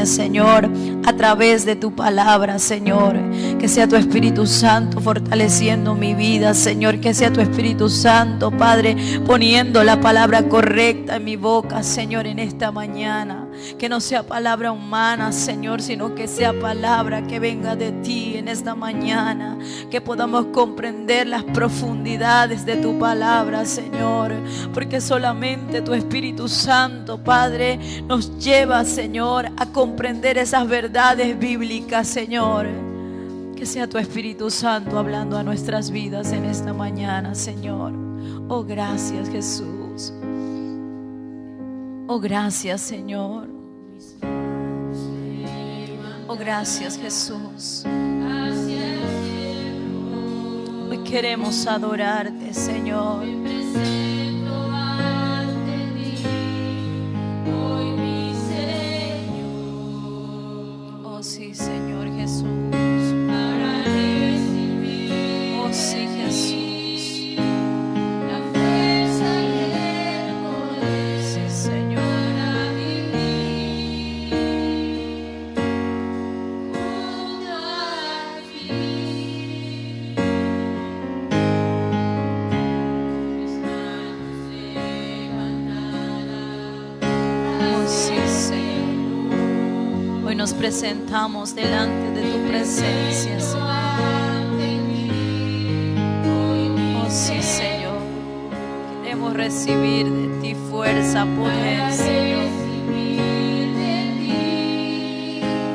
enseñes, Señor, a través de tu palabra, Señor. Que sea tu Espíritu Santo fortaleciendo mi vida, Señor. Que sea tu Espíritu Santo, Padre, poniendo la palabra correcta en mi boca, Señor, en esta mañana. Que no sea palabra humana, Señor, sino que sea palabra que venga de ti en esta mañana. Que podamos comprender las profundidades de tu palabra, Señor. Porque solamente tu Espíritu Santo, Padre, nos lleva, Señor, a comprender esas verdades bíblicas, Señor. Que sea tu Espíritu Santo hablando a nuestras vidas en esta mañana, Señor. Oh, gracias, Jesús. Oh, gracias, Señor. Oh, gracias, Jesús. Hoy queremos adorarte, Señor. Oh, sí, Señor Jesús. Oh, sí, Jesús. Sí, Señor. Nos presentamos delante de tu presencia, Señor. Oh, sí, Señor. Queremos recibir de ti fuerza, poder, Señor,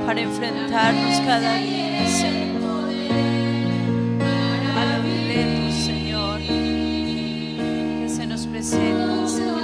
para enfrentarnos cada día, Señor. Alabaré tu Señor. Que se nos presenta, Señor.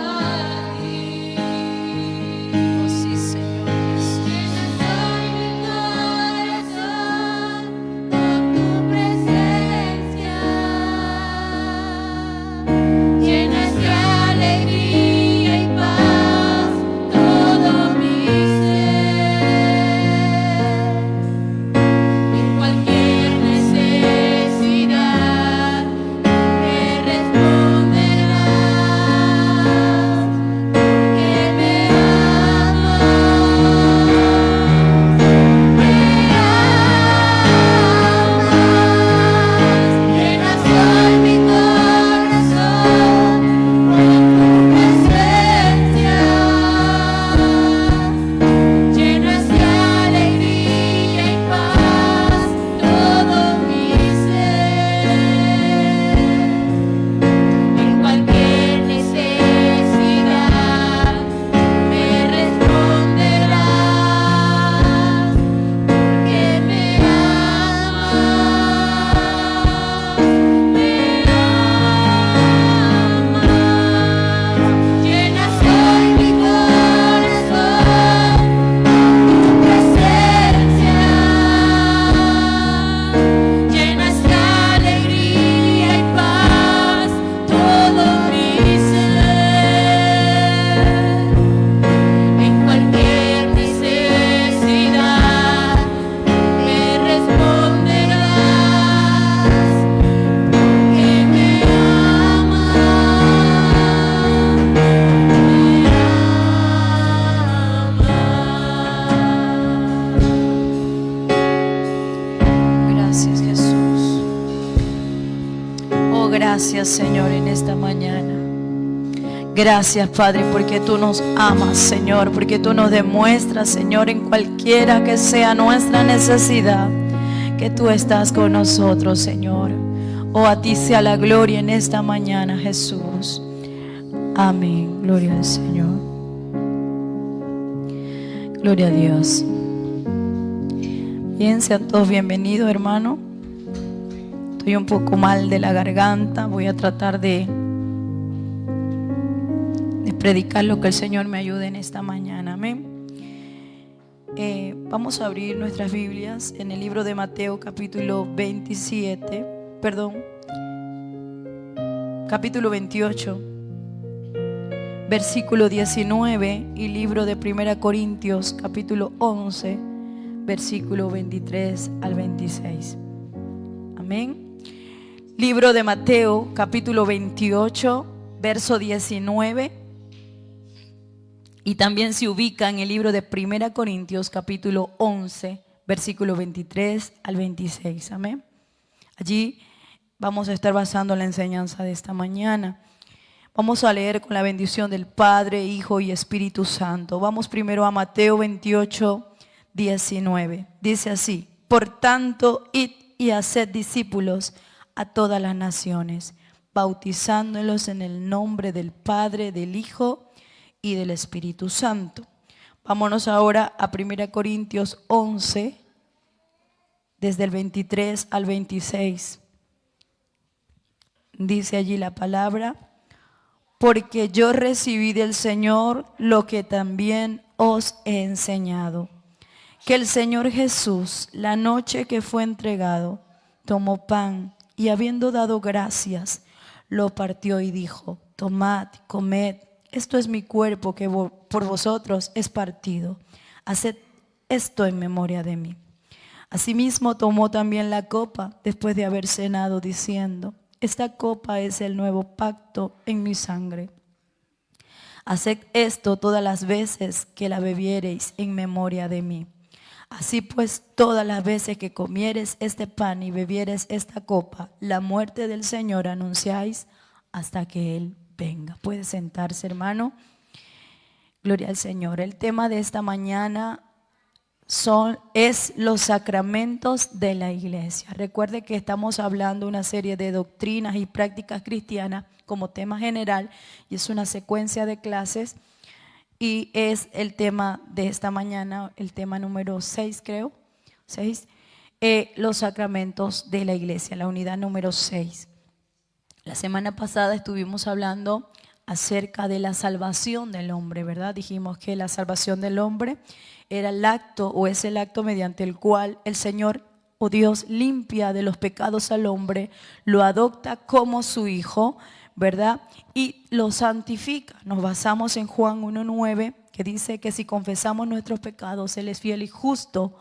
Gracias, Señor, en esta mañana. Gracias, Padre, porque tú nos amas, Señor, porque tú nos demuestras, Señor, en cualquiera que sea nuestra necesidad, que tú estás con nosotros, Señor. Oh, a ti sea la gloria en esta mañana, Jesús. Amén. Gloria al Señor. Gloria a Dios. Bien, sean todos bienvenidos, hermano. Estoy un poco mal de la garganta. Voy a tratar de predicar lo que el Señor me ayude en esta mañana. Amén. Vamos a abrir nuestras Biblias en el libro de Mateo capítulo 28, versículo 19, y libro de 1 Corintios capítulo 11, versículo 23 al 26. Amén. Libro de Mateo capítulo 28, verso 19, Y también se ubica en el libro de 1 Corintios capítulo 11, versículo 23 al 26. Amén. Allí vamos a estar basando la enseñanza de esta mañana. Vamos a leer con la bendición del Padre, Hijo y Espíritu Santo. Vamos primero a Mateo 28, 19. Dice así: por tanto, id y haced discípulos a todas las naciones, bautizándolos en el nombre del Padre, del Hijo y del Espíritu Santo. Vámonos ahora a 1 Corintios 11, desde el 23 al 26. Dice allí la palabra: porque yo recibí del Señor lo que también os he enseñado, que el Señor Jesús, la noche que fue entregado, tomó pan y habiendo dado gracias, lo partió y dijo: tomad, comed, esto es mi cuerpo que por vosotros es partido. Haced esto en memoria de mí. Asimismo tomó también la copa después de haber cenado, diciendo: esta copa es el nuevo pacto en mi sangre. Haced esto todas las veces que la bebiereis en memoria de mí. Así pues, todas las veces que comieres este pan y bebieres esta copa, la muerte del Señor anunciáis hasta que Él venga. Puede sentarse, hermano. Gloria al Señor. El tema de esta mañana es los sacramentos de la iglesia. Recuerde que estamos hablando una serie de doctrinas y prácticas cristianas como tema general, y es una secuencia de clases, y es el tema de esta mañana, el tema número 6, creo, 6, los sacramentos de la iglesia, la unidad número 6. La semana pasada estuvimos hablando acerca de la salvación del hombre, ¿verdad? Dijimos que la salvación del hombre era el acto, o es el acto mediante el cual el Señor o Dios limpia de los pecados al hombre, lo adopta como su hijo, ¿verdad? Y lo santifica. Nos basamos en Juan 1:9, que dice que si confesamos nuestros pecados, Él es fiel y justo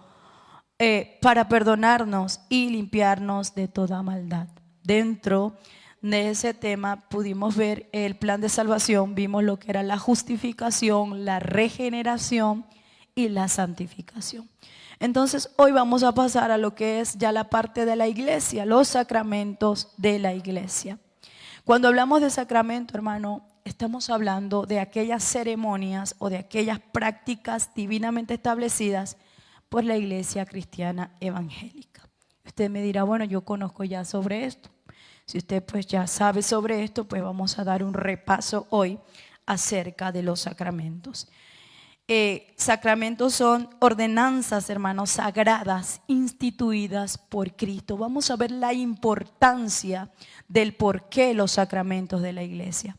para perdonarnos y limpiarnos de toda maldad. Dentro de ese tema pudimos ver el plan de salvación, vimos lo que era la justificación, la regeneración y la santificación. Entonces hoy vamos a pasar a lo que es ya la parte de la iglesia, los sacramentos de la iglesia. Cuando hablamos de sacramento, hermano, estamos hablando de aquellas ceremonias o de aquellas prácticas divinamente establecidas por la iglesia cristiana evangélica. Usted me dirá: bueno, yo conozco ya sobre esto. Si usted pues ya sabe sobre esto, pues vamos a dar un repaso hoy acerca de los sacramentos. Sacramentos son ordenanzas, hermanos, sagradas, instituidas por Cristo. Vamos a ver la importancia del por qué los sacramentos de la iglesia.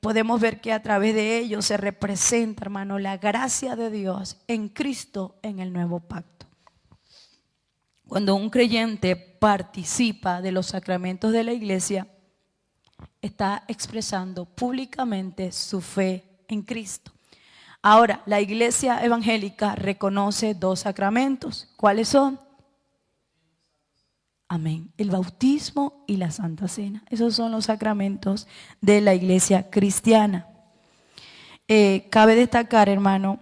Podemos ver que a través de ellos se representa, hermano, la gracia de Dios en Cristo en el nuevo pacto. Cuando un creyente participa de los sacramentos de la iglesia, está expresando públicamente su fe en Cristo. Ahora, la iglesia evangélica reconoce dos sacramentos. ¿Cuáles son? Amén. El bautismo y la Santa Cena. Esos son los sacramentos de la iglesia cristiana. Cabe destacar, hermano,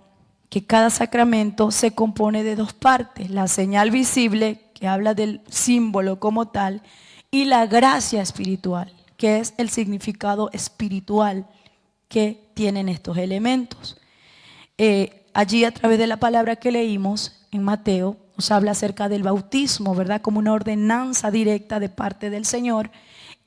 que cada sacramento se compone de dos partes: la señal visible, que habla del símbolo como tal, y la gracia espiritual, que es el significado espiritual que tienen estos elementos. Allí, a través de la palabra que leímos en Mateo, nos habla acerca del bautismo, ¿verdad? Como una ordenanza directa de parte del Señor.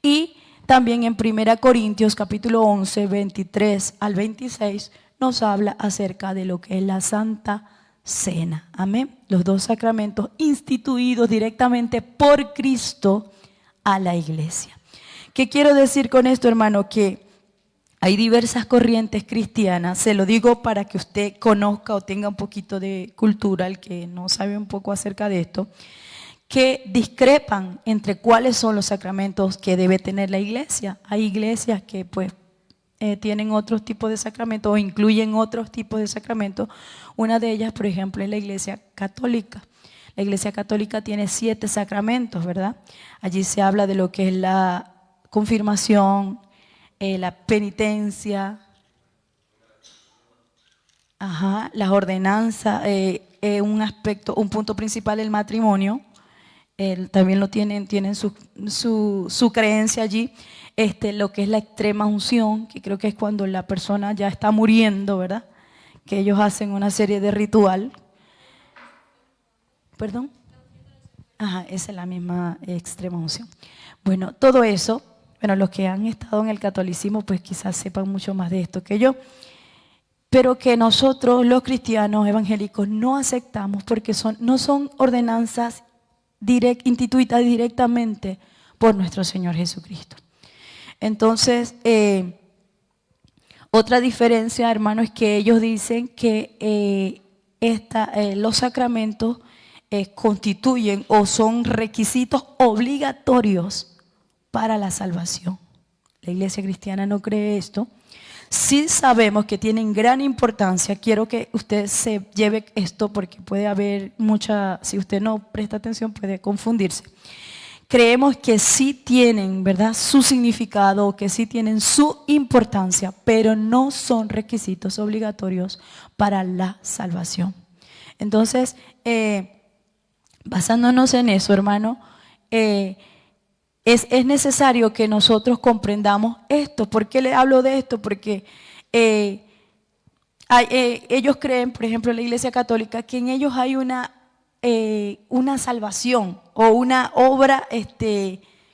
Y también en 1 Corintios capítulo 11, 23 al 26, nos habla acerca de lo que es la Santa Cena. Amén. Los dos sacramentos instituidos directamente por Cristo a la iglesia. ¿Qué quiero decir con esto, hermano? Que hay diversas corrientes cristianas. Se lo digo para que usted conozca o tenga un poquito de cultura, el que no sabe un poco acerca de esto, que discrepan entre cuáles son los sacramentos que debe tener la iglesia. Hay iglesias que pues tienen otros tipos de sacramentos o incluyen otros tipos de sacramentos. Una de ellas, por ejemplo, es la iglesia católica. La iglesia católica tiene 7 sacramentos, ¿verdad? Allí se habla de lo que es la confirmación, la penitencia, Ajá, las ordenanzas, un aspecto, un punto principal del matrimonio. También lo tienen su creencia allí. Lo que es la extrema unción, que creo que es cuando la persona ya está muriendo, ¿verdad? Que ellos hacen una serie de ritual. ¿Perdón? Ajá, esa es la misma extrema unción. Bueno, todo eso, bueno, los que han estado en el catolicismo, pues quizás sepan mucho más de esto que yo, pero que nosotros, los cristianos evangélicos, no aceptamos porque no son ordenanzas instituidas directamente por nuestro Señor Jesucristo. Entonces, otra diferencia, hermano, es que ellos dicen que los sacramentos constituyen o son requisitos obligatorios para la salvación. La Iglesia cristiana no cree esto. Sí sabemos que tienen gran importancia. Quiero que usted se lleve esto porque puede haber si usted no presta atención puede confundirse. Creemos que sí tienen, ¿verdad?, su significado, que sí tienen su importancia, pero no son requisitos obligatorios para la salvación. Entonces, basándonos en eso, hermano, es necesario que nosotros comprendamos esto. ¿Por qué le hablo de esto? Porque ellos creen, por ejemplo, la Iglesia Católica, que en ellos hay una salvación o una obra,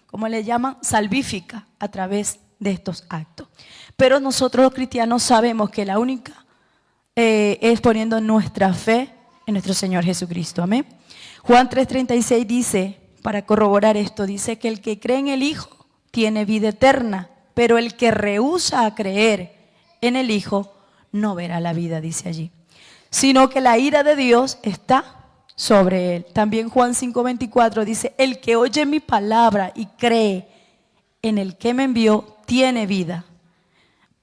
¿cómo le llaman? Salvífica a través de estos actos. Pero nosotros los cristianos sabemos que la única es poniendo nuestra fe en nuestro Señor Jesucristo. Amén. Juan 3:36 dice, para corroborar esto, dice que el que cree en el Hijo tiene vida eterna, pero el que rehúsa a creer en el Hijo no verá la vida, dice allí, sino que la ira de Dios está sobre él. También Juan 5:24 dice, el que oye mi palabra y cree en el que me envió, tiene vida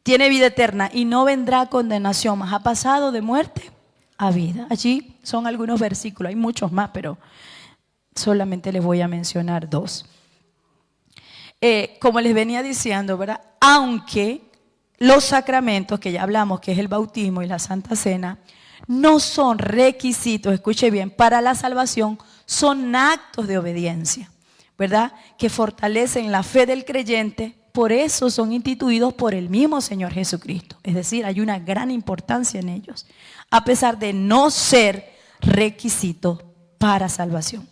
eterna y no vendrá condenación, mas ha pasado de muerte a vida. Allí son algunos versículos, hay muchos más, pero solamente les voy a mencionar dos. Como les venía diciendo, ¿verdad? Aunque los sacramentos que ya hablamos, que es el bautismo y la Santa Cena, no son requisitos, escuche bien, para la salvación, son actos de obediencia, ¿verdad? Que fortalecen la fe del creyente, por eso son instituidos por el mismo Señor Jesucristo. Es decir, hay una gran importancia en ellos, a pesar de no ser requisitos para salvación.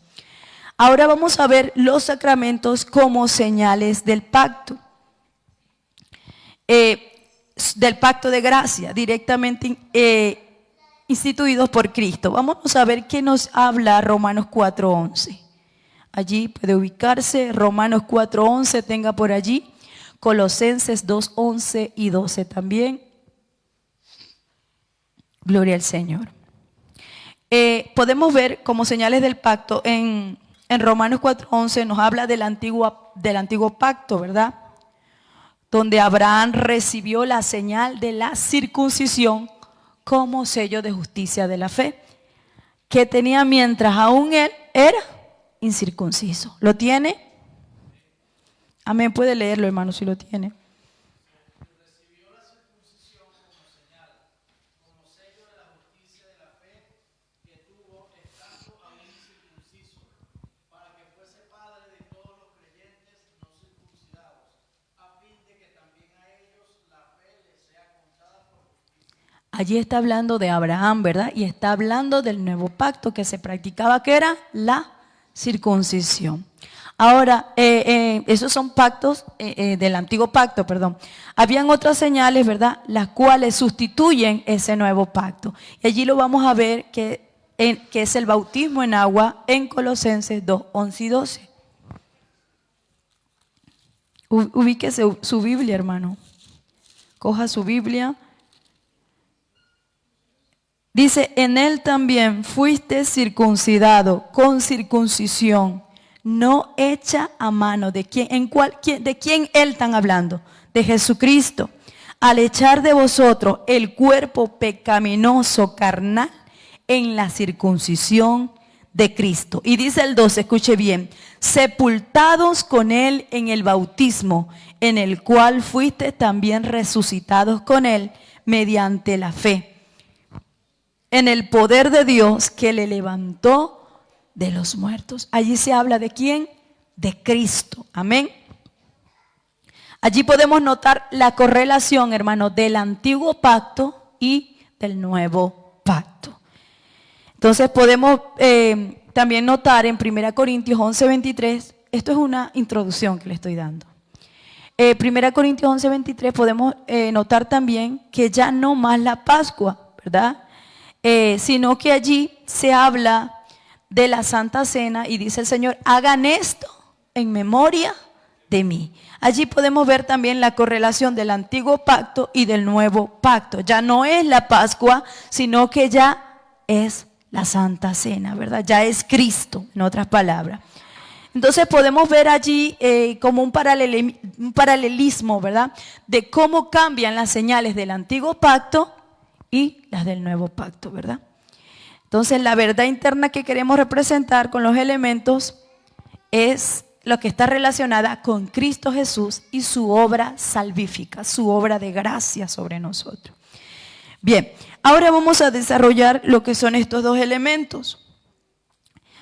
Ahora vamos a ver los sacramentos como señales del pacto. Del pacto de gracia, directamente instituidos por Cristo. Vamos a ver qué nos habla Romanos 4:11. Allí puede ubicarse, Romanos 4:11, tenga por allí, Colosenses 2:11 y 12 también. Gloria al Señor. Podemos ver como señales del pacto en Romanos 4:11 nos habla del antiguo pacto, ¿verdad? Donde Abraham recibió la señal de la circuncisión como sello de justicia de la fe, que tenía mientras aún él era incircunciso. ¿Lo tiene? Amén, puede leerlo, hermano, si lo tiene. Recibió la circuncisión como señal, como sello de la justicia de la fe que tuvo estando aún incircunciso, para que fuese padre de todos los creyentes no circuncidados, a fin de que también a ellos la fe les sea contada por justicia. Allí está hablando de Abraham, ¿verdad? Y está hablando del nuevo pacto que se practicaba, que era la circuncisión. Ahora, esos son pactos del antiguo pacto, perdón. Habían otras señales, ¿verdad?, las cuales sustituyen ese nuevo pacto. Y allí lo vamos a ver que es el bautismo en agua en Colosenses 2:11 y 12. Ubíquese su Biblia, hermano. Coja su Biblia. Dice, en él también fuiste circuncidado con circuncisión no hecha a mano. ¿De quién él están hablando? De Jesucristo. Al echar de vosotros el cuerpo pecaminoso carnal en la circuncisión de Cristo. Y dice el 12, escuche bien, sepultados con él en el bautismo, en el cual fuiste también resucitados con él mediante la fe. en el poder de Dios que le levantó de los muertos. Allí se habla de quién, de Cristo. Amén. Allí podemos notar la correlación, hermano, del antiguo pacto y del nuevo pacto. Entonces podemos también notar en 1 Corintios 11:23, esto es una introducción que le estoy dando. 1 Corintios 11:23 podemos notar también que ya no más la Pascua, ¿verdad? Sino que allí se habla de la Santa Cena y dice el Señor, hagan esto en memoria de mí. Allí podemos ver también la correlación del antiguo pacto y del nuevo pacto. Ya no es la Pascua, sino que ya es la Santa Cena, ¿verdad? Ya es Cristo, en otras palabras. Entonces podemos ver allí como un paralelismo, ¿verdad? De cómo cambian las señales del antiguo pacto y las del nuevo pacto, ¿verdad? Entonces la verdad interna que queremos representar con los elementos es lo que está relacionada con Cristo Jesús y su obra salvífica, su obra de gracia sobre nosotros. Bien, ahora vamos a desarrollar lo que son estos dos elementos.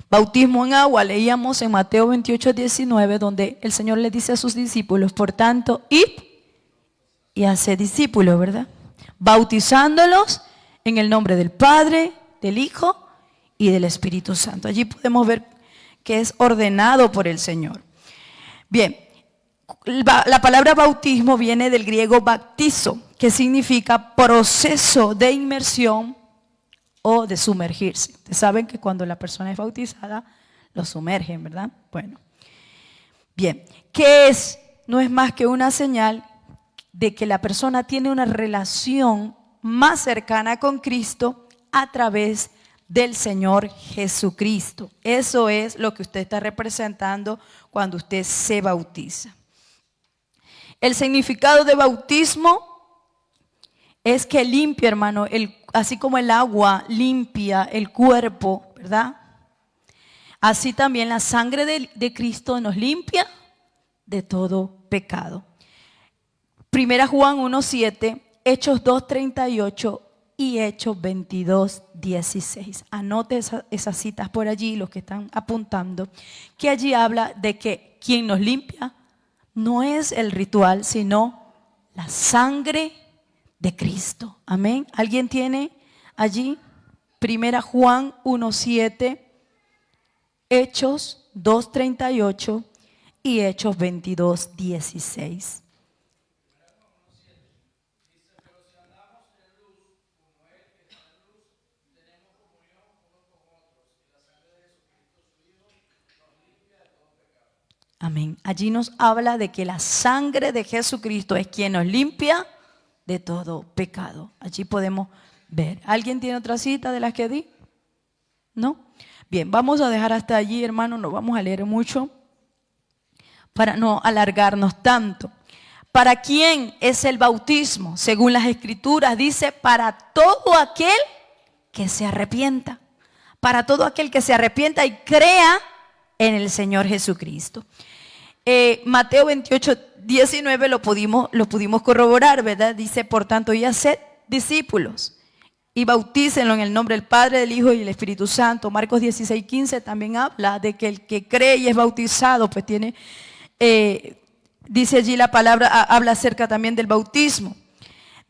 Bautismo en agua, leíamos en Mateo 28:19, donde el Señor le dice a sus discípulos, por tanto, id y haced discípulos, ¿verdad? Bautizándolos en el nombre del Padre, del Hijo y del Espíritu Santo. Allí podemos ver que es ordenado por el Señor. Bien, la palabra bautismo viene del griego baptizo, que significa proceso de inmersión o de sumergirse. Ustedes saben que cuando la persona es bautizada, lo sumergen, ¿verdad? Bueno, bien, ¿qué es? No es más que una señal de que la persona tiene una relación más cercana con Cristo a través del Señor Jesucristo. Eso es lo que usted está representando cuando usted se bautiza. El significado de bautismo es que limpia, hermano, así como el agua limpia el cuerpo, ¿verdad? Así también la sangre de Cristo nos limpia de todo pecado. 1 Juan 1:7, Hechos 2:38 y Hechos 22:16. Anote esas citas por allí, los que están apuntando, que allí habla de que quien nos limpia no es el ritual, sino la sangre de Cristo. Amén. ¿Alguien tiene allí? 1 Juan 1:7, Hechos 2:38 y Hechos 22:16. Amén. Allí nos habla de que la sangre de Jesucristo es quien nos limpia de todo pecado. Allí podemos ver. ¿Alguien tiene otra cita de las que di? ¿No? Bien, vamos a dejar hasta allí, hermano. No vamos a leer mucho para no alargarnos tanto. ¿Para quién es el bautismo? Según las Escrituras dice, para todo aquel que se arrepienta. Para todo aquel que se arrepienta y crea en el Señor Jesucristo. Mateo 28:19 lo pudimos corroborar, ¿verdad? Dice, por tanto, y haced discípulos y bautícenlo en el nombre del Padre, del Hijo y del Espíritu Santo. Marcos 16:15 también habla de que el que cree y es bautizado, pues tiene, dice allí la palabra, habla acerca también del bautismo.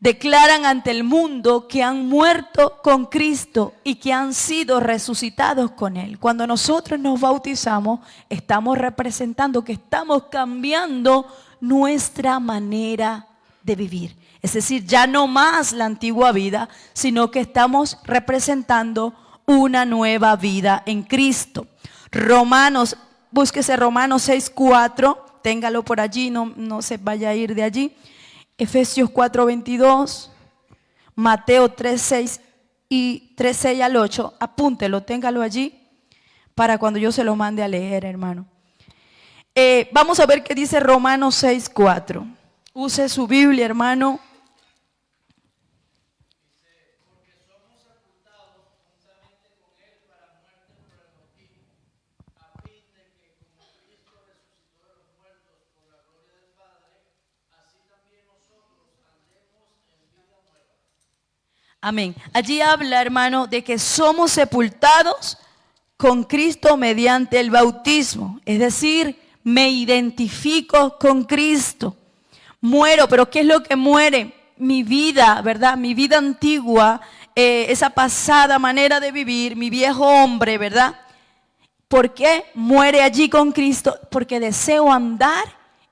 Declaran ante el mundo que han muerto con Cristo y que han sido resucitados con Él. Cuando nosotros nos bautizamos, estamos representando que estamos cambiando nuestra manera de vivir. Es decir, ya no más la antigua vida, sino que estamos representando una nueva vida en Cristo. Búsquese Romanos 6:4, téngalo por allí, no se vaya a ir de allí. Efesios 4:22, Mateo 3:6 y 3:6 al 8, apúntelo, téngalo allí para cuando yo se lo mande a leer, hermano. Vamos a ver qué dice Romanos 6:4. Use su Biblia, hermano. Amén. Allí habla, hermano, de que somos sepultados con Cristo mediante el bautismo. Es decir, me identifico con Cristo. Muero, pero ¿qué es lo que muere? Mi vida, ¿verdad? Mi vida antigua, esa pasada manera de vivir, mi viejo hombre, ¿verdad? ¿Por qué muere allí con Cristo? Porque deseo andar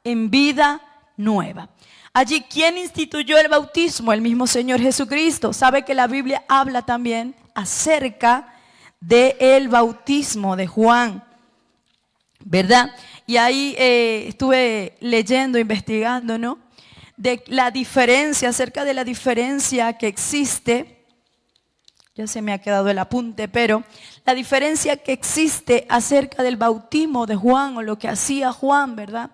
en vida nueva. Allí, ¿quién instituyó el bautismo? El mismo Señor Jesucristo. Sabe que la Biblia habla también acerca del bautismo de Juan, ¿verdad? Y ahí estuve leyendo, investigando, ¿no? De la diferencia, acerca de la diferencia que existe. Ya se me ha quedado el apunte, pero la diferencia que existe acerca del bautismo de Juan o lo que hacía Juan, ¿verdad?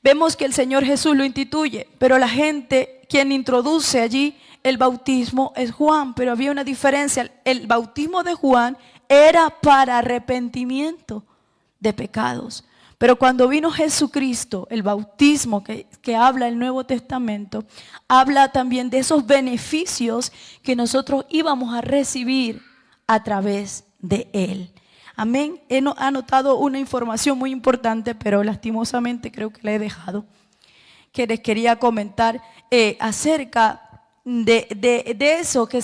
Vemos que el Señor Jesús lo instituye, pero la gente, quien introduce allí el bautismo es Juan, pero había una diferencia. El bautismo de Juan era para arrepentimiento de pecados. Pero cuando vino Jesucristo, el bautismo que habla el Nuevo Testamento, habla también de esos beneficios que nosotros íbamos a recibir a través de Él. Amén. He anotado una información muy importante, pero lastimosamente creo que la he dejado, que les quería comentar acerca de eso que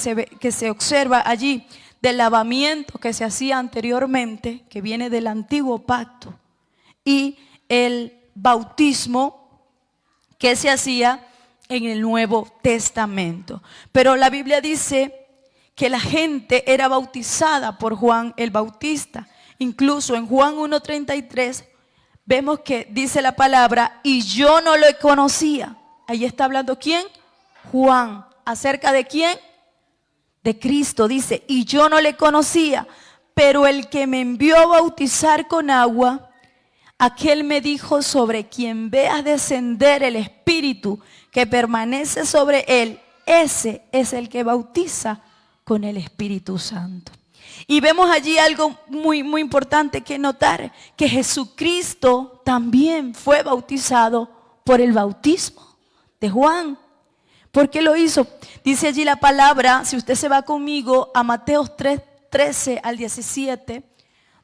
se observa allí, del lavamiento que se hacía anteriormente, que viene del antiguo pacto, y el bautismo que se hacía en el Nuevo Testamento. Pero la Biblia dice que la gente era bautizada por Juan el Bautista. Incluso en Juan 1:33 vemos que dice la palabra, y yo no lo conocía. Ahí está hablando ¿quién? Juan. ¿Acerca de quién? De Cristo. Dice, y yo no le conocía, pero el que me envió a bautizar con agua, aquel me dijo, sobre quien veas descender el Espíritu que permanece sobre él, ese es el que bautiza con el Espíritu Santo. Y vemos allí algo muy, muy importante que notar, que Jesucristo también fue bautizado por el bautismo de Juan. ¿Por qué lo hizo? Dice allí la palabra, si usted se va conmigo a Mateo 3:13 al 17,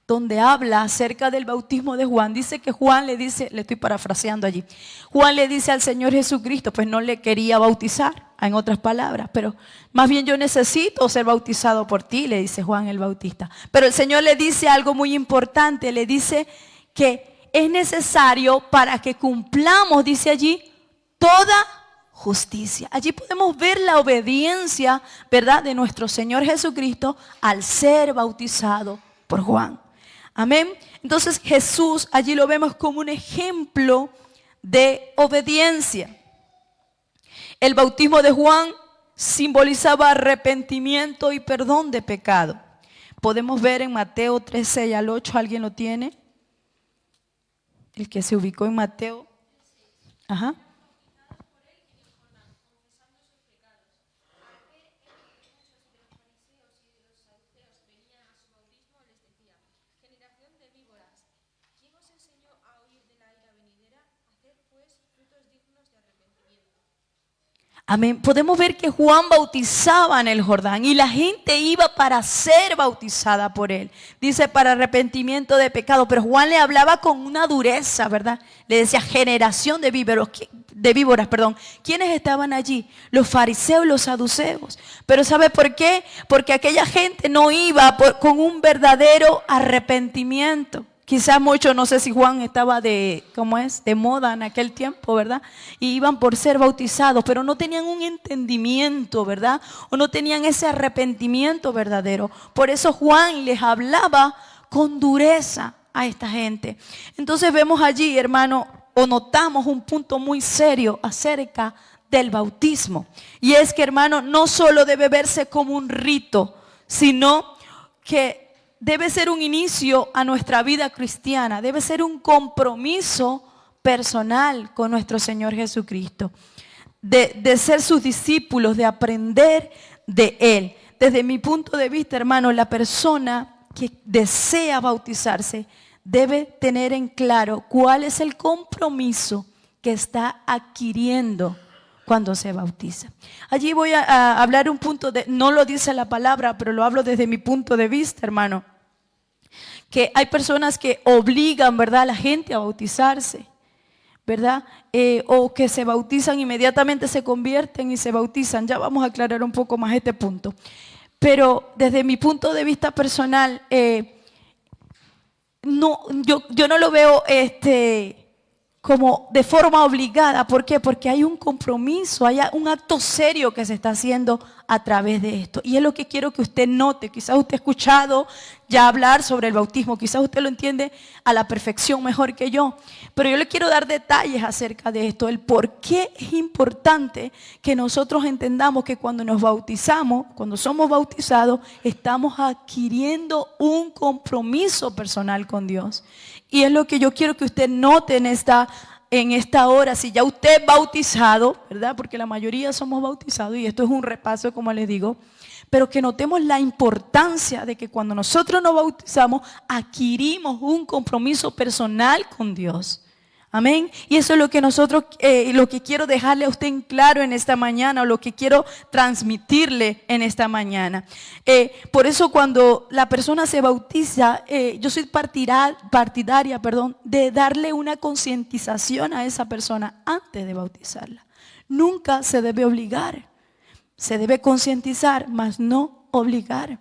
donde habla acerca del bautismo de Juan. Dice que Juan le dice, le estoy parafraseando allí, Juan le dice al Señor Jesucristo, pues no le quería bautizar, en otras palabras, pero más bien yo necesito ser bautizado por ti, le dice Juan el Bautista. Pero el Señor le dice algo muy importante, le dice que es necesario para que cumplamos, dice allí, toda justicia. Allí podemos ver la obediencia, ¿verdad?, de nuestro Señor Jesucristo al ser bautizado por Juan. Amén. Entonces Jesús allí lo vemos como un ejemplo de obediencia. El bautismo de Juan simbolizaba arrepentimiento y perdón de pecado. Podemos ver en Mateo 3:6 al 8, ¿alguien lo tiene? El que se ubicó en Mateo. Ajá. Amén. Podemos ver que Juan bautizaba en el Jordán y la gente iba para ser bautizada por él. Dice para arrepentimiento de pecado, pero Juan le hablaba con una dureza, ¿verdad? Le decía generación de víboras. ¿Quiénes estaban allí? Los fariseos y los saduceos. Pero ¿sabe por qué? Porque aquella gente no iba con un verdadero arrepentimiento. Quizás muchos, no sé si Juan estaba de moda en aquel tiempo, ¿verdad? Y iban por ser bautizados, pero no tenían un entendimiento, ¿verdad? O no tenían ese arrepentimiento verdadero. Por eso Juan les hablaba con dureza a esta gente. Entonces vemos allí, hermano, o notamos un punto muy serio acerca del bautismo. Y es que, hermano, no solo debe verse como un rito, sino que debe ser un inicio a nuestra vida cristiana, debe ser un compromiso personal con nuestro Señor Jesucristo, de ser sus discípulos, de aprender de Él. Desde mi punto de vista, hermano, la persona que desea bautizarse debe tener en claro cuál es el compromiso que está adquiriendo cuando se bautiza. Allí voy a hablar un punto no lo dice la palabra, pero lo hablo desde mi punto de vista, hermano. Que hay personas que obligan, ¿verdad?, a la gente a bautizarse, ¿verdad? O que se bautizan, inmediatamente se convierten y se bautizan. Ya vamos a aclarar un poco más este punto. Pero desde mi punto de vista personal, no, yo no lo veo como de forma obligada. ¿Por qué? Porque hay un compromiso, hay un acto serio que se está haciendo a través de esto. Y es lo que quiero que usted note. Quizás usted ha escuchado ya hablar sobre el bautismo, quizás usted lo entiende a la perfección mejor que yo. Pero yo le quiero dar detalles acerca de esto, el por qué es importante que nosotros entendamos que cuando nos bautizamos, cuando somos bautizados, estamos adquiriendo un compromiso personal con Dios. Y es lo que yo quiero que usted note en esta hora. Si ya usted es bautizado, ¿verdad? Porque la mayoría somos bautizados y esto es un repaso, como les digo. Pero que notemos la importancia de que cuando nosotros nos bautizamos, adquirimos un compromiso personal con Dios. Amén. Y eso es lo que nosotros, lo que quiero dejarle a usted en claro en esta mañana, o lo que quiero transmitirle en esta mañana. Por eso cuando la persona se bautiza, yo soy partidaria, de darle una concientización a esa persona antes de bautizarla. Nunca se debe obligar. Se debe concientizar, mas no obligar.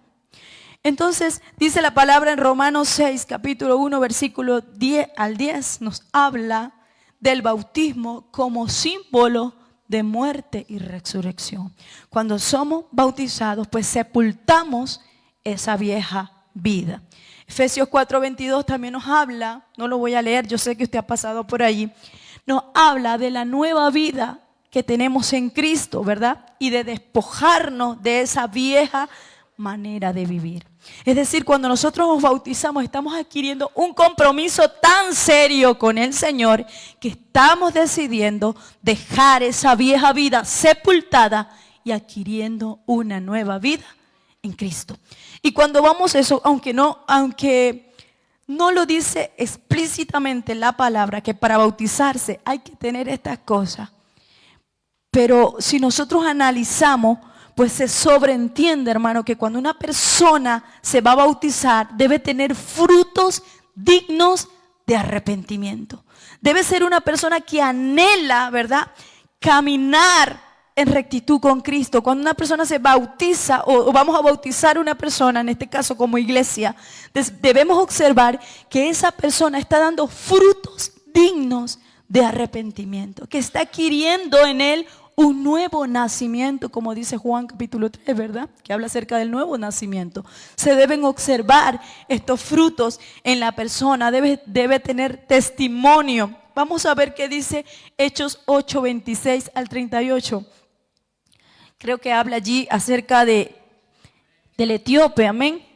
Entonces, dice la palabra en Romanos 6, capítulo 1, versículo 10 al 10, nos habla del bautismo como símbolo de muerte y resurrección. Cuando somos bautizados, pues sepultamos esa vieja vida. Efesios 4:22 también nos habla, no lo voy a leer, yo sé que usted ha pasado por allí, nos habla de la nueva vida que tenemos en Cristo, ¿verdad? Y de despojarnos de esa vieja manera de vivir. Es decir, cuando nosotros nos bautizamos, estamos adquiriendo un compromiso tan serio con el Señor que estamos decidiendo dejar esa vieja vida sepultada y adquiriendo una nueva vida en Cristo. Y cuando vamos a eso, aunque no lo dice explícitamente la palabra, que para bautizarse hay que tener estas cosas, pero si nosotros analizamos, pues se sobreentiende, hermano, que cuando una persona se va a bautizar, debe tener frutos dignos de arrepentimiento. Debe ser una persona que anhela, ¿verdad?, caminar en rectitud con Cristo. Cuando una persona se bautiza o vamos a bautizar a una persona, en este caso como iglesia, debemos observar que esa persona está dando frutos dignos de arrepentimiento, que está adquiriendo en él un nuevo nacimiento, como dice Juan capítulo 3, ¿verdad? Que habla acerca del nuevo nacimiento. Se deben observar estos frutos en la persona, debe tener testimonio. Vamos a ver qué dice Hechos 8, 26 al 38. Creo que habla allí acerca del etíope, amén.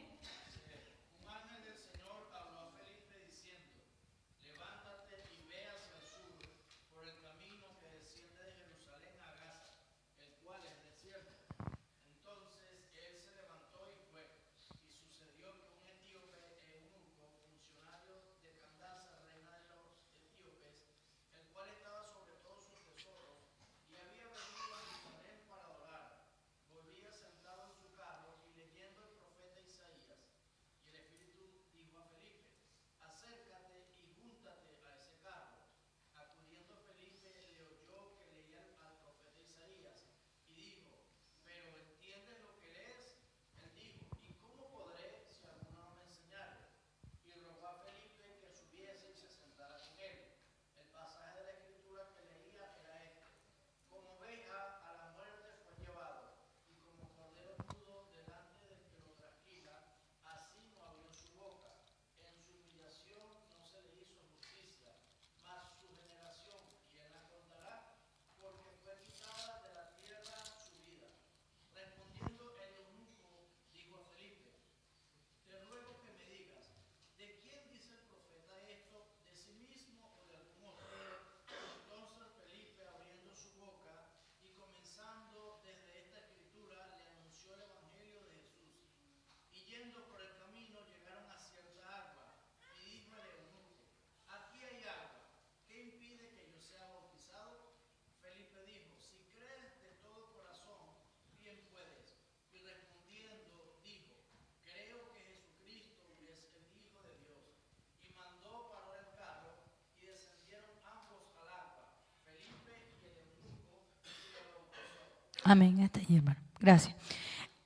Amén. Hasta allí, hermano. Gracias.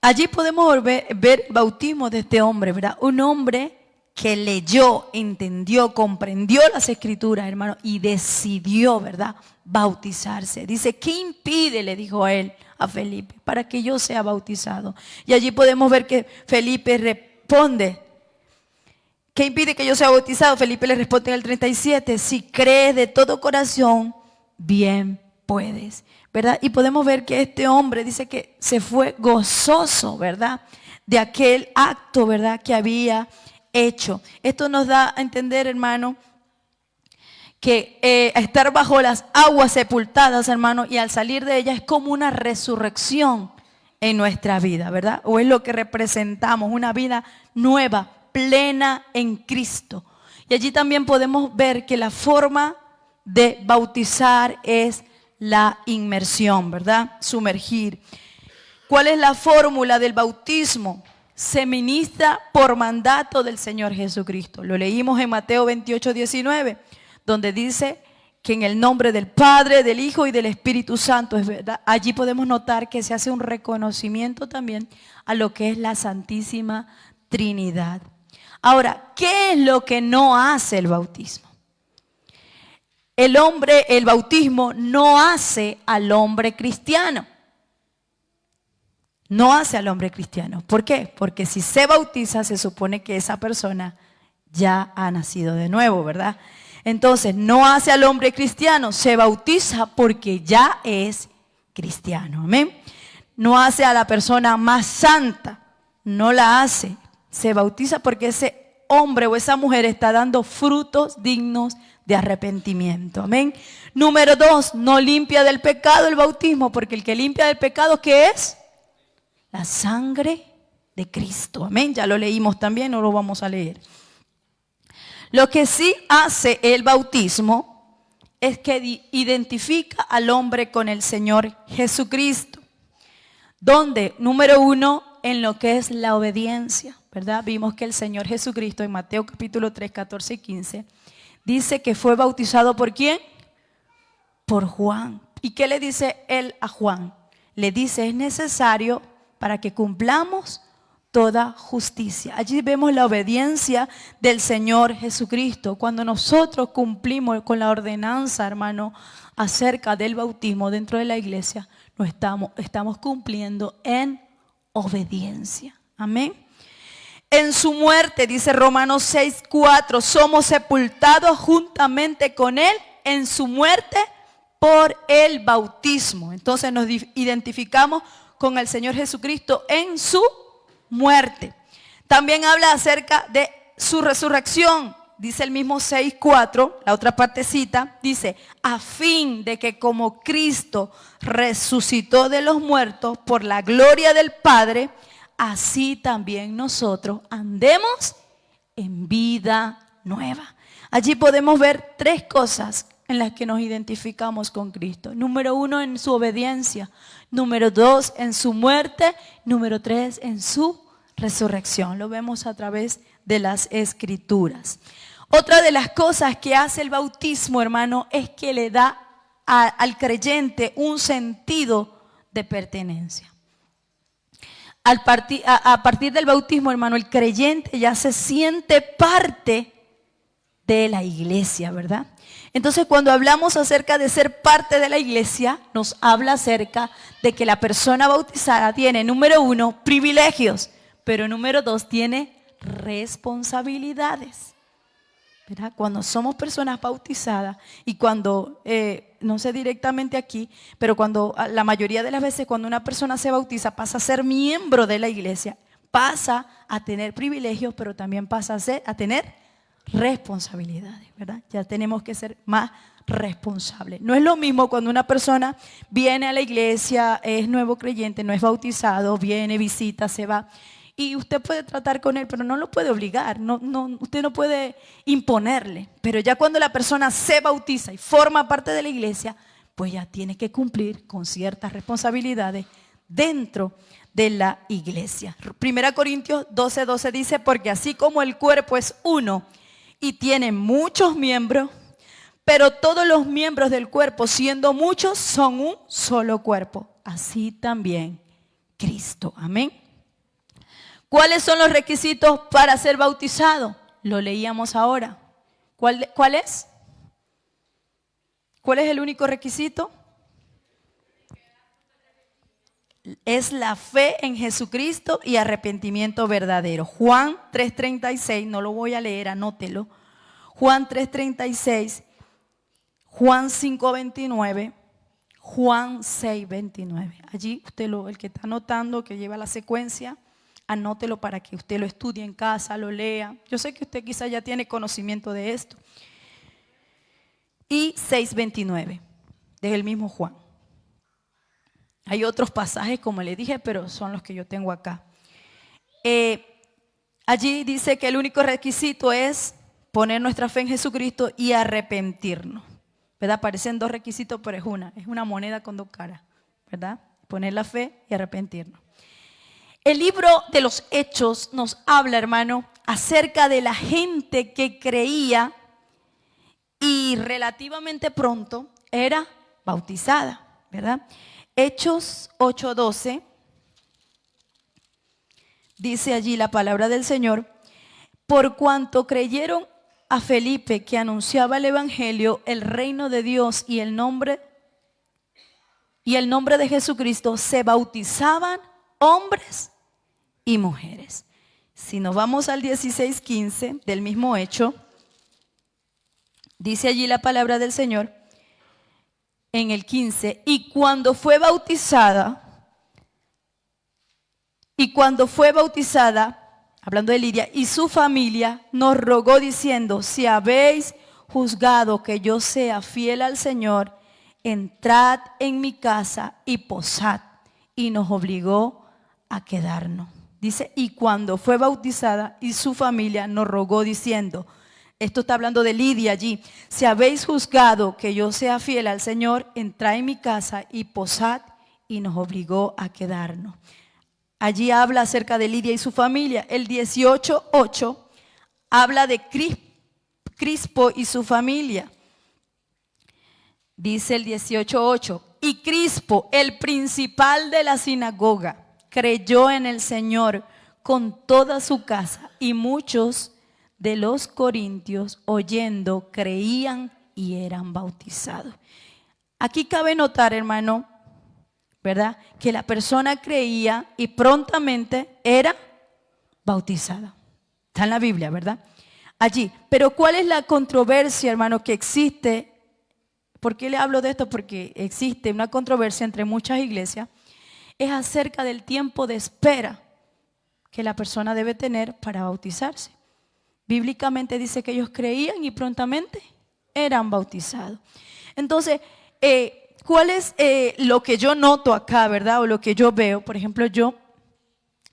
Allí podemos ver el bautismo de este hombre, ¿verdad? Un hombre que leyó, entendió, comprendió las escrituras, hermano, y decidió, ¿verdad?, bautizarse. Dice, ¿qué impide?, le dijo a él, a Felipe, para que yo sea bautizado. Y allí podemos ver que Felipe responde, ¿qué impide que yo sea bautizado? Felipe le responde en el 37, si crees de todo corazón, bien puedes, ¿verdad? Y podemos ver que este hombre dice que se fue gozoso, ¿verdad?, de aquel acto, ¿verdad?, que había hecho. Esto nos da a entender, hermano, que estar bajo las aguas sepultadas, hermano, y al salir de ellas es como una resurrección en nuestra vida, ¿verdad? O es lo que representamos, una vida nueva, plena en Cristo. Y allí también podemos ver que la forma de bautizar es la inmersión, ¿verdad? Sumergir. ¿Cuál es la fórmula del bautismo? Se ministra por mandato del Señor Jesucristo. Lo leímos en Mateo 28, 19, donde dice que en el nombre del Padre, del Hijo y del Espíritu Santo, es verdad. Allí podemos notar que se hace un reconocimiento también a lo que es la Santísima Trinidad. Ahora, ¿qué es lo que no hace el bautismo? El bautismo no hace al hombre cristiano. No hace al hombre cristiano. ¿Por qué? Porque si se bautiza, se supone que esa persona ya ha nacido de nuevo, ¿verdad? Entonces, no hace al hombre cristiano, se bautiza porque ya es cristiano. Amén. No hace a la persona más santa, no la hace. Se bautiza porque ese hombre o esa mujer está dando frutos dignos de arrepentimiento. Amén. Número 2, no limpia del pecado el bautismo, porque el que limpia del pecado, ¿qué es? La sangre de Cristo. Amén. Ya lo leímos también, no lo vamos a leer. Lo que sí hace el bautismo es que identifica al hombre con el Señor Jesucristo. Donde, número 1, en lo que es la obediencia, ¿verdad? Vimos que el Señor Jesucristo en Mateo capítulo 3, 14 y 15 dice que fue bautizado ¿por quién? Por Juan. ¿Y qué le dice él a Juan? Le dice, es necesario para que cumplamos toda justicia. Allí vemos la obediencia del Señor Jesucristo. Cuando nosotros cumplimos con la ordenanza, hermano, acerca del bautismo dentro de la iglesia, estamos cumpliendo en obediencia. Amén. En su muerte, dice Romanos 6, 4, somos sepultados juntamente con Él en su muerte por el bautismo. Entonces nos identificamos con el Señor Jesucristo en su muerte. También habla acerca de su resurrección. Dice el mismo 6:4, la otra partecita, dice, a fin de que como Cristo resucitó de los muertos por la gloria del Padre, así también nosotros andemos en vida nueva. Allí podemos ver 3 cosas en las que nos identificamos con Cristo. Número 1, en su obediencia. Número 2, en su muerte. Número 3, en su resurrección. Lo vemos a través de las Escrituras. Otra de las cosas que hace el bautismo, hermano, es que le da al creyente un sentido de pertenencia. A partir del bautismo, hermano, el creyente ya se siente parte de la iglesia, ¿verdad? Entonces, cuando hablamos acerca de ser parte de la iglesia, nos habla acerca de que la persona bautizada tiene, número 1, privilegios, pero número 2, tiene responsabilidades, ¿verdad? Cuando somos personas bautizadas y cuando, no sé directamente aquí, pero cuando la mayoría de las veces cuando una persona se bautiza pasa a ser miembro de la iglesia, pasa a tener privilegios, pero también pasa a tener responsabilidades, ¿verdad? Ya tenemos que ser más responsables. No es lo mismo cuando una persona viene a la iglesia, es nuevo creyente, no es bautizado, viene, visita, se va. Y usted puede tratar con él, pero no lo puede obligar, usted no puede imponerle. Pero ya cuando la persona se bautiza y forma parte de la iglesia, pues ya tiene que cumplir con ciertas responsabilidades dentro de la iglesia. 1 Corintios 12, 12 dice, porque así como el cuerpo es uno y tiene muchos miembros, pero todos los miembros del cuerpo, siendo muchos, son un solo cuerpo. Así también Cristo. Amén. ¿Cuáles son los requisitos para ser bautizado? Lo leíamos ahora. ¿Cuál es? ¿Cuál es el único requisito? Es la fe en Jesucristo y arrepentimiento verdadero. Juan 3:36, no lo voy a leer, anótelo. Juan 3:36, Juan 5:29, Juan 6:29. Allí usted, el que está anotando, que lleva la secuencia, anótelo para que usted lo estudie en casa, lo lea. Yo sé que usted quizá ya tiene conocimiento de esto. Y 6:29, del mismo Juan. Hay otros pasajes, como le dije, pero son los que yo tengo acá. Allí dice que el único requisito es poner nuestra fe en Jesucristo y arrepentirnos, ¿verdad? Aparecen dos requisitos, pero es una moneda con dos caras, ¿verdad? Poner la fe y arrepentirnos. El libro de los Hechos nos habla, hermano, acerca de la gente que creía y relativamente pronto era bautizada, ¿verdad? Hechos 8:12, dice allí la palabra del Señor: por cuanto creyeron a Felipe, que anunciaba el evangelio, el reino de Dios y el nombre de Jesucristo, se bautizaban hombres y mujeres. Si nos vamos al 16:15 del mismo hecho, dice allí la palabra del Señor en el 15: y cuando fue bautizada, hablando de Lidia y su familia, nos rogó diciendo: si habéis juzgado que yo sea fiel al Señor, entrad en mi casa y posad. Y nos obligó a quedarnos. Dice, y cuando fue bautizada y su familia nos rogó diciendo, esto está hablando de Lidia allí: si habéis juzgado que yo sea fiel al Señor, entrad en mi casa y posad. Y nos obligó a quedarnos. Allí habla acerca de Lidia y su familia. El 18:8 habla de Crispo y su familia. Dice el 18:8: y Crispo, el principal de la sinagoga, creyó en el Señor con toda su casa, y muchos de los corintios, oyendo, creían y eran bautizados. Aquí cabe notar, hermano, ¿verdad?, que la persona creía y prontamente era bautizada. Está en la Biblia, ¿verdad? Allí. Pero ¿cuál es la controversia, hermano, que existe? ¿Por qué le hablo de esto? Porque existe una controversia entre muchas iglesias. Es acerca del tiempo de espera que la persona debe tener para bautizarse. Bíblicamente dice que ellos creían y prontamente eran bautizados. Entonces, ¿cuál es lo que yo noto acá, verdad? O lo que yo veo. Por ejemplo, yo,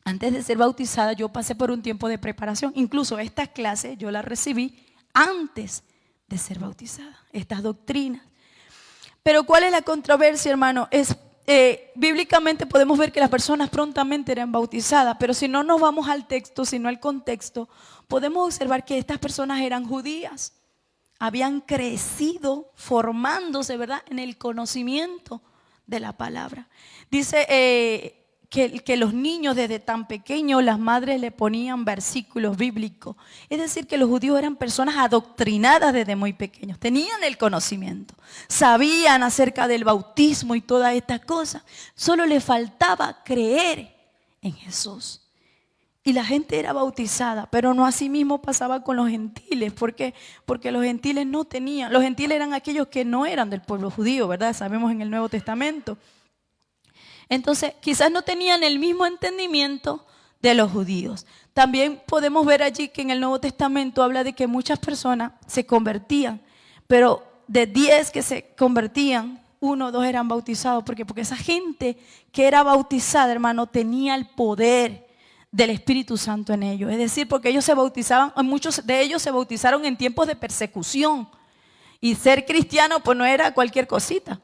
antes de ser bautizada, yo pasé por un tiempo de preparación. Incluso estas clases yo las recibí antes de ser bautizada, estas doctrinas. Pero ¿cuál es la controversia, hermano? Bíblicamente podemos ver que las personas prontamente eran bautizadas, pero si no nos vamos al texto, sino al contexto, podemos observar que estas personas eran judías. Habían crecido formándose, ¿verdad?, en el conocimiento de la palabra. Dice que los niños desde tan pequeños, las madres le ponían versículos bíblicos. Es decir, que los judíos eran personas adoctrinadas desde muy pequeños. Tenían el conocimiento, sabían acerca del bautismo y todas estas cosas. Solo les faltaba creer en Jesús. Y la gente era bautizada, pero no así mismo pasaba con los gentiles. ¿Por qué? Porque los gentiles no tenían. Los gentiles eran aquellos que no eran del pueblo judío, ¿verdad? Sabemos en el Nuevo Testamento. Entonces, quizás no tenían el mismo entendimiento de los judíos. También podemos ver allí que en el Nuevo Testamento habla de que muchas personas se convertían, pero de 10 que se convertían, 1 o 2 eran bautizados. ¿Por qué? Porque esa gente que era bautizada, hermano, tenía el poder del Espíritu Santo en ellos. Es decir, porque ellos se bautizaban, muchos de ellos se bautizaron en tiempos de persecución. Y ser cristiano pues no era cualquier cosita.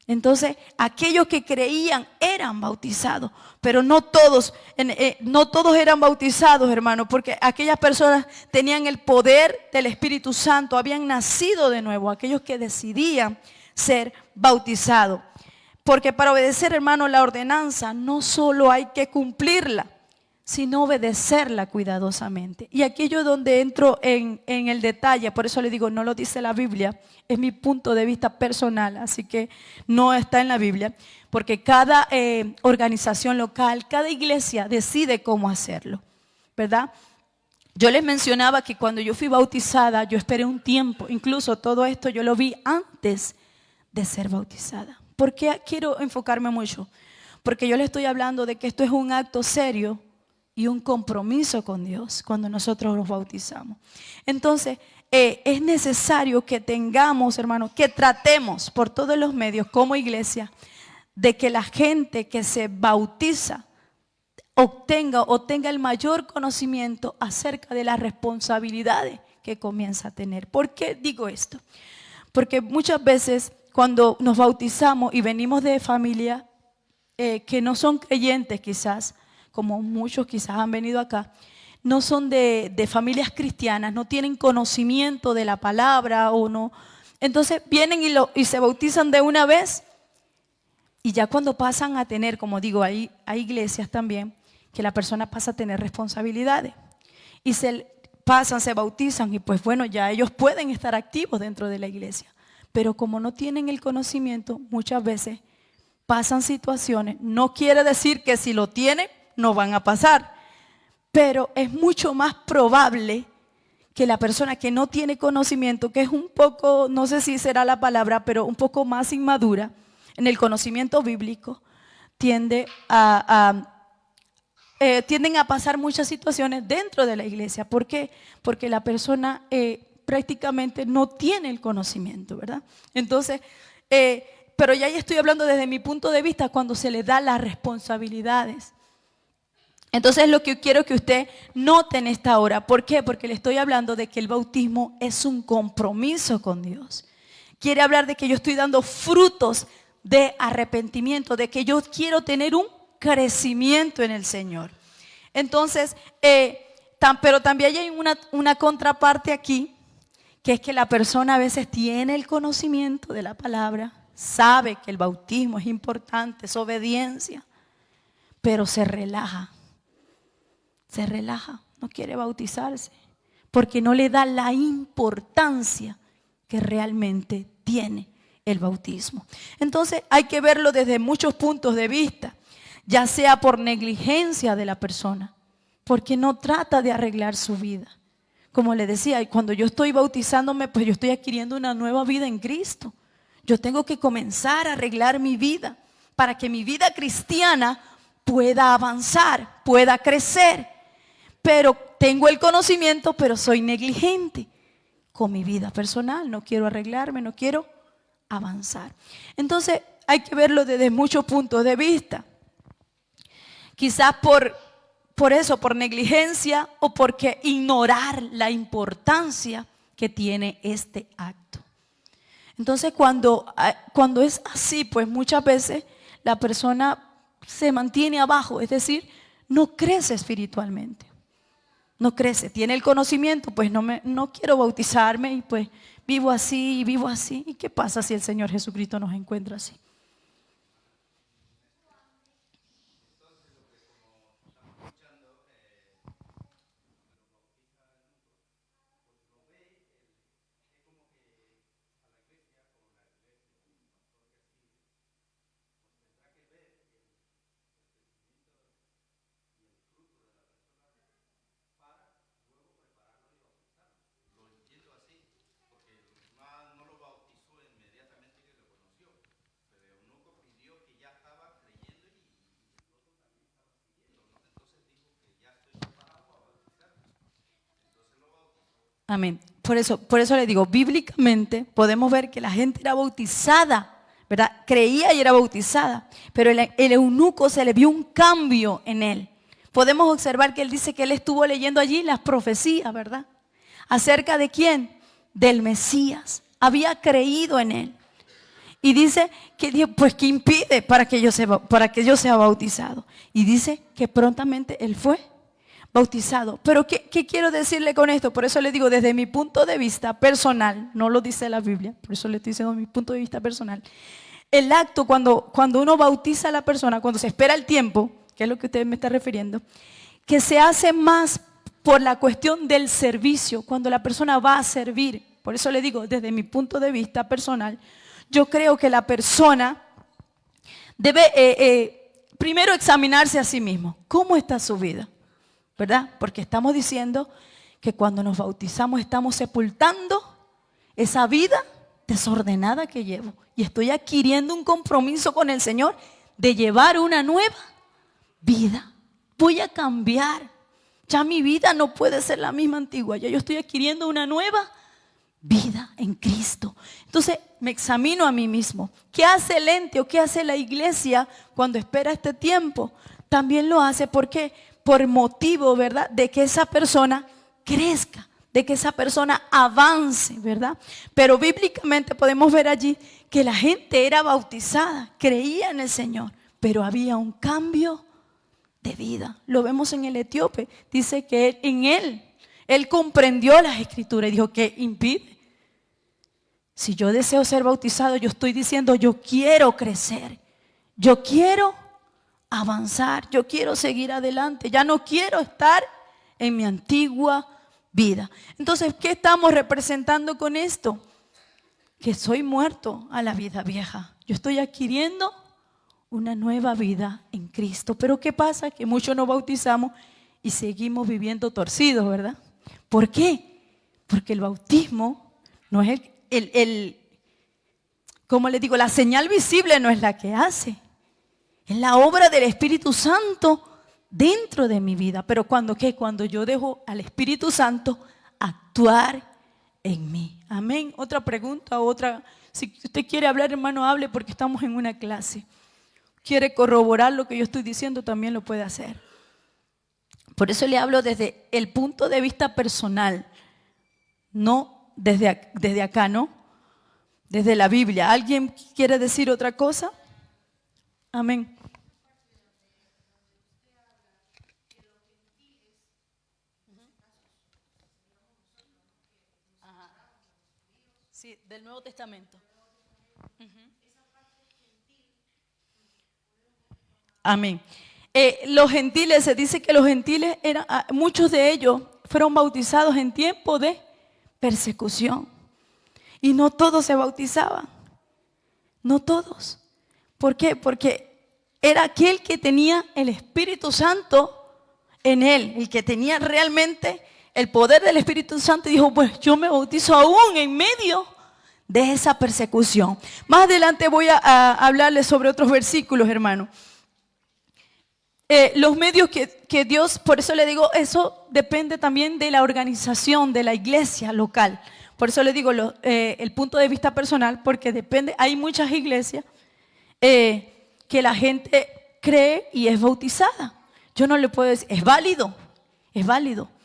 Entonces, aquellos que creían eran bautizados, pero no todos eran bautizados, hermano, porque aquellas personas tenían el poder del Espíritu Santo, habían nacido de nuevo, aquellos que decidían ser bautizados. Porque para obedecer, hermano, la ordenanza no solo hay que cumplirla, sino obedecerla cuidadosamente. Y aquí yo donde entro en el detalle, por eso le digo, no lo dice la Biblia, es mi punto de vista personal, así que no está en la Biblia, porque cada organización local, cada iglesia decide cómo hacerlo, ¿verdad? Yo les mencionaba que cuando yo fui bautizada, yo esperé un tiempo, incluso todo esto yo lo vi antes de ser bautizada. ¿Por qué quiero enfocarme mucho? Porque yo le estoy hablando de que esto es un acto serio y un compromiso con Dios cuando nosotros nos bautizamos. Entonces, es necesario que tengamos, hermanos, que tratemos por todos los medios como iglesia de que la gente que se bautiza tenga el mayor conocimiento acerca de las responsabilidades que comienza a tener. ¿Por qué digo esto? Porque muchas veces cuando nos bautizamos y venimos de familias que no son creyentes quizás, como muchos quizás han venido acá, no son de familias cristianas, no tienen conocimiento de la palabra o no. Entonces vienen y se bautizan de una vez y ya cuando pasan a tener, como digo, hay iglesias también que la persona pasa a tener responsabilidades y se bautizan y pues bueno, ya ellos pueden estar activos dentro de la iglesia. Pero como no tienen el conocimiento, muchas veces pasan situaciones. No quiere decir que si lo tienen, no van a pasar. Pero es mucho más probable que la persona que no tiene conocimiento, que es un poco, no sé si será la palabra, pero un poco más inmadura en el conocimiento bíblico, tienden a pasar muchas situaciones dentro de la iglesia. ¿Por qué? Porque la persona prácticamente no tiene el conocimiento, ¿verdad? Entonces, pero ya estoy hablando desde mi punto de vista cuando se le da las responsabilidades. Entonces lo que quiero que usted note en esta hora, ¿por qué? Porque le estoy hablando de que el bautismo es un compromiso con Dios. Quiere hablar de que yo estoy dando frutos de arrepentimiento, de que yo quiero tener un crecimiento en el Señor. Entonces, pero también hay una contraparte aquí, que es que la persona a veces tiene el conocimiento de la palabra, sabe que el bautismo es importante, es obediencia, pero se relaja, no quiere bautizarse, porque no le da la importancia que realmente tiene el bautismo. Entonces hay que verlo desde muchos puntos de vista, ya sea por negligencia de la persona, porque no trata de arreglar su vida. Como le decía, cuando yo estoy bautizándome, pues yo estoy adquiriendo una nueva vida en Cristo. Yo tengo que comenzar a arreglar mi vida para que mi vida cristiana pueda avanzar, pueda crecer. Pero tengo el conocimiento, pero soy negligente con mi vida personal. No quiero arreglarme, no quiero avanzar. Entonces hay que verlo desde muchos puntos de vista. Quizás por eso, por negligencia o porque ignorar la importancia que tiene este acto. Entonces cuando es así, pues muchas veces la persona se mantiene abajo, es decir, no crece espiritualmente. No crece, tiene el conocimiento, pues no quiero bautizarme y pues vivo así. ¿Y qué pasa si el Señor Jesucristo nos encuentra así? Amén. Por eso le digo, bíblicamente podemos ver que la gente era bautizada, ¿verdad? Creía y era bautizada, pero el eunuco se le vio un cambio en él. Podemos observar que él dice que él estuvo leyendo allí las profecías, ¿verdad? ¿Acerca de quién? Del Mesías. Había creído en él. Y dice que Dios, pues, ¿qué impide para que yo sea bautizado? Y dice que prontamente él fue bautizado. Pero ¿qué quiero decirle con esto? Por eso le digo, desde mi punto de vista personal, no lo dice la Biblia, por eso le estoy diciendo mi punto de vista personal. El acto cuando uno bautiza a la persona, cuando se espera el tiempo, que es lo que usted me está refiriendo, que se hace más por la cuestión del servicio, cuando la persona va a servir. Por eso le digo, desde mi punto de vista personal, yo creo que la persona debe primero examinarse a sí mismo. ¿Cómo está su vida? ¿Verdad? Porque estamos diciendo que cuando nos bautizamos estamos sepultando esa vida desordenada que llevo. Y estoy adquiriendo un compromiso con el Señor de llevar una nueva vida. Voy a cambiar. Ya mi vida no puede ser la misma antigua. Ya yo estoy adquiriendo una nueva vida en Cristo. Entonces me examino a mí mismo. ¿Qué hace el ente o qué hace la iglesia cuando espera este tiempo? También lo hace porque por motivo, ¿verdad?, de que esa persona crezca, de que esa persona avance, ¿verdad? Pero bíblicamente podemos ver allí que la gente era bautizada, creía en el Señor, pero había un cambio de vida. Lo vemos en el etíope. Dice que él comprendió las escrituras y dijo, ¿qué impide? Si yo deseo ser bautizado, yo estoy diciendo, yo quiero crecer, yo quiero avanzar, yo quiero seguir adelante, ya no quiero estar en mi antigua vida. Entonces, ¿qué estamos representando con esto? Que soy muerto a la vida vieja. Yo estoy adquiriendo una nueva vida en Cristo. Pero ¿qué pasa? Que muchos nos bautizamos y seguimos viviendo torcidos, ¿verdad? ¿Por qué? Porque el bautismo no es como les digo, la señal visible no es la que hace. Es la obra del Espíritu Santo dentro de mi vida. Pero ¿cuándo qué? Cuando yo dejo al Espíritu Santo actuar en mí. Amén. Otra pregunta, si usted quiere hablar, hermano, hable, porque estamos en una clase. Quiere corroborar lo que yo estoy diciendo, también lo puede hacer. Por eso le hablo desde el punto de vista personal, no desde acá, ¿no? Desde la Biblia. ¿Alguien quiere decir otra cosa? Amén. Sí, del Nuevo Testamento. Amén. Los gentiles, se dice que los gentiles muchos de ellos fueron bautizados en tiempo de persecución. Y no todos se bautizaban. No todos. ¿Por qué? Porque era aquel que tenía el Espíritu Santo en él, el que tenía realmente el poder del Espíritu Santo, y dijo, pues yo me bautizo aún en medio de esa persecución. Más adelante voy a hablarles sobre otros versículos, hermano. Los medios que Dios, por eso le digo, eso depende también de la organización de la iglesia local. Por eso le digo el punto de vista personal, porque depende, hay muchas iglesias que la gente cree y es bautizada. Yo no le puedo decir, es válido.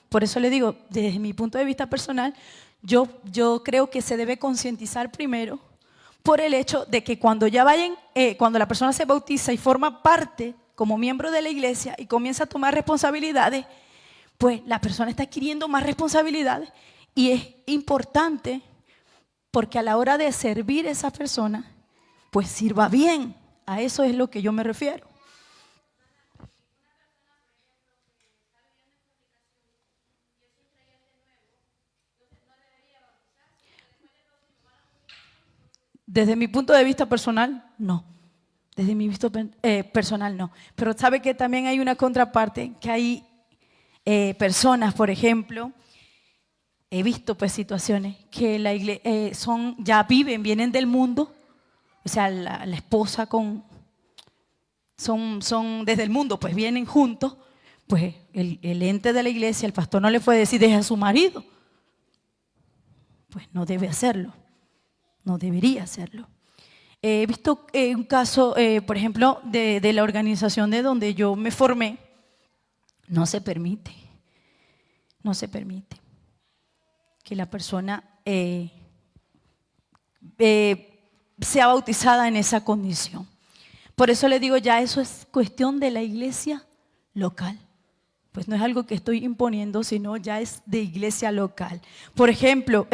Por eso le digo, desde mi punto de vista personal, yo creo que se debe concientizar primero por el hecho de que cuando cuando la persona se bautiza y forma parte como miembro de la iglesia y comienza a tomar responsabilidades, pues la persona está adquiriendo más responsabilidades y es importante porque a la hora de servir a esa persona, pues sirva bien. A eso es lo que yo me refiero. Desde mi punto de vista personal, no. Desde mi vista personal, no. Pero sabe que también hay una contraparte, que hay personas, por ejemplo, he visto pues situaciones que ya vienen del mundo, o sea, la esposa son desde el mundo, pues vienen juntos, pues el ente de la iglesia, el pastor no le puede decir deje a su marido, pues no debe hacerlo, no debería hacerlo. He visto un caso, por ejemplo, de la organización de donde yo me formé, no se permite que la persona sea bautizada en esa condición. Por eso le digo, ya eso es cuestión de la iglesia local. Pues no es algo que estoy imponiendo, sino ya es de iglesia local. Por ejemplo,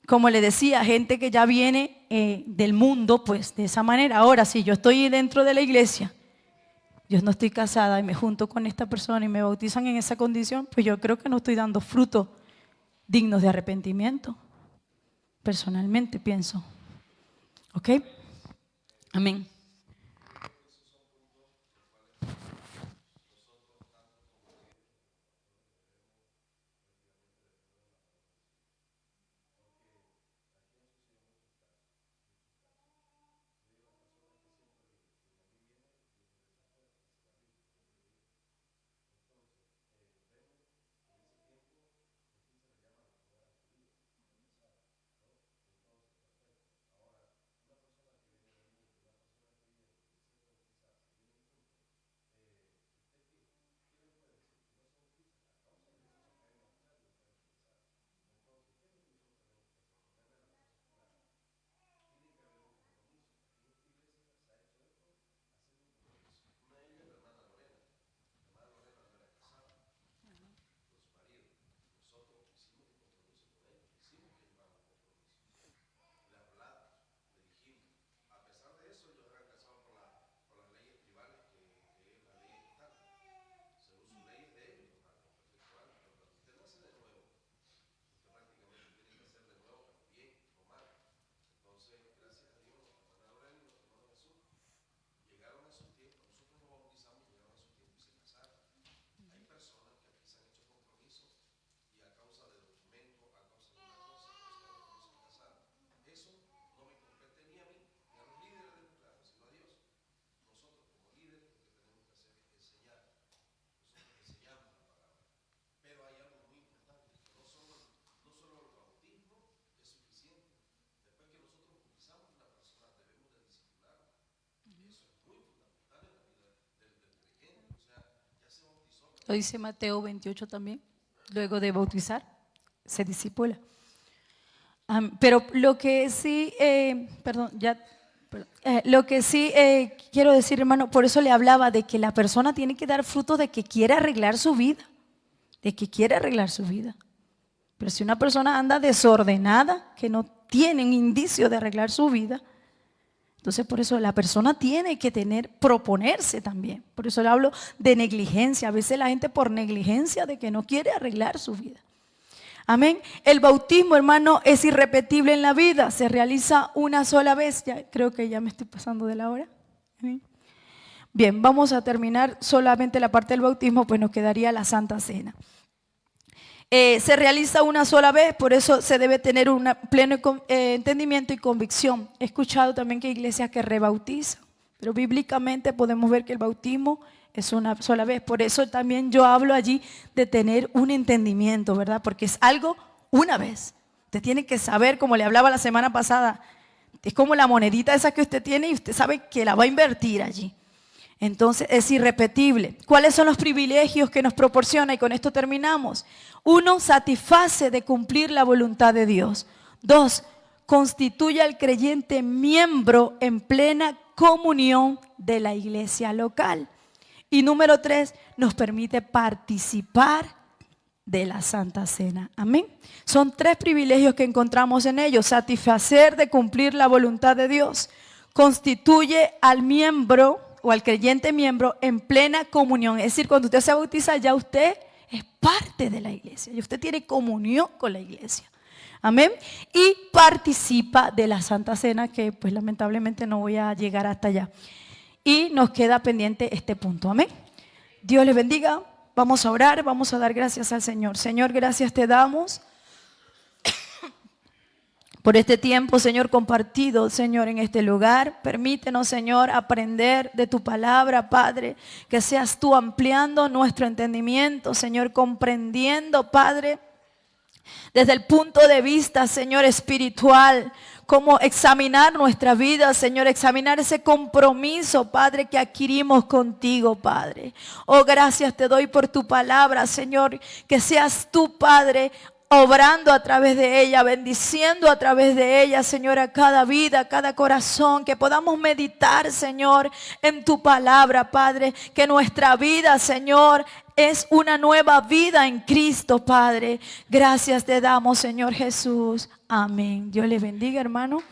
como le decía, gente que ya viene del mundo, pues de esa manera. Ahora, si yo estoy dentro de la iglesia, yo no estoy casada y me junto con esta persona y me bautizan en esa condición, pues yo creo que no estoy dando frutos dignos de arrepentimiento. Personalmente pienso. ¿Ok? Amén. Lo dice Mateo 28 también. Luego de bautizar, se discípula. Pero lo que sí, lo que sí quiero decir, hermano, por eso le hablaba de que la persona tiene que dar fruto de que quiere arreglar su vida. De que quiere arreglar su vida. Pero si una persona anda desordenada, que no tiene un indicio de arreglar su vida, entonces por eso la persona tiene que proponerse también. Por eso le hablo de negligencia. A veces la gente por negligencia de que no quiere arreglar su vida. Amén. El bautismo, hermano, es irrepetible en la vida. Se realiza una sola vez. Ya, creo que ya me estoy pasando de la hora. Amén. Bien, vamos a terminar solamente la parte del bautismo, pues nos quedaría la Santa Cena. Se realiza una sola vez, por eso se debe tener un pleno entendimiento y convicción. He escuchado también que hay iglesias que rebautizan, pero bíblicamente podemos ver que el bautismo es una sola vez. Por eso también yo hablo allí de tener un entendimiento, ¿verdad? Porque es algo una vez. Usted tiene que saber, como le hablaba la semana pasada, es como la monedita esa que usted tiene y usted sabe que la va a invertir allí. Entonces es irrepetible. ¿Cuáles son los privilegios que nos proporciona? Y con esto terminamos. 1, satisface de cumplir la voluntad de Dios. 2, constituye al creyente miembro en plena comunión de la iglesia local. Y número 3, nos permite participar de la Santa Cena. Amén. Son 3 privilegios que encontramos en ellos. Satisfacer de cumplir la voluntad de Dios. Constituye al miembro o al creyente miembro en plena comunión. Es decir, cuando usted se bautiza, ya usted es parte de la iglesia. Ya usted tiene comunión con la iglesia. Amén. Y participa de la Santa Cena, que pues lamentablemente no voy a llegar hasta allá. Y nos queda pendiente este punto. Amén. Dios les bendiga. Vamos a orar, vamos a dar gracias al Señor. Señor, gracias te damos por este tiempo, Señor, compartido, Señor, en este lugar. Permítenos, Señor, aprender de tu palabra, Padre, que seas tú ampliando nuestro entendimiento, Señor, comprendiendo, Padre, desde el punto de vista, Señor, espiritual, cómo examinar nuestra vida, Señor, examinar ese compromiso, Padre, que adquirimos contigo, Padre. Oh, gracias te doy por tu palabra, Señor, que seas tú, Padre, obrando a través de ella, bendiciendo a través de ella, Señor, a cada vida, a cada corazón, que podamos meditar, Señor, en tu palabra, Padre, que nuestra vida, Señor, es una nueva vida en Cristo, Padre. Gracias te damos, Señor Jesús. Amén. Dios les bendiga, hermano.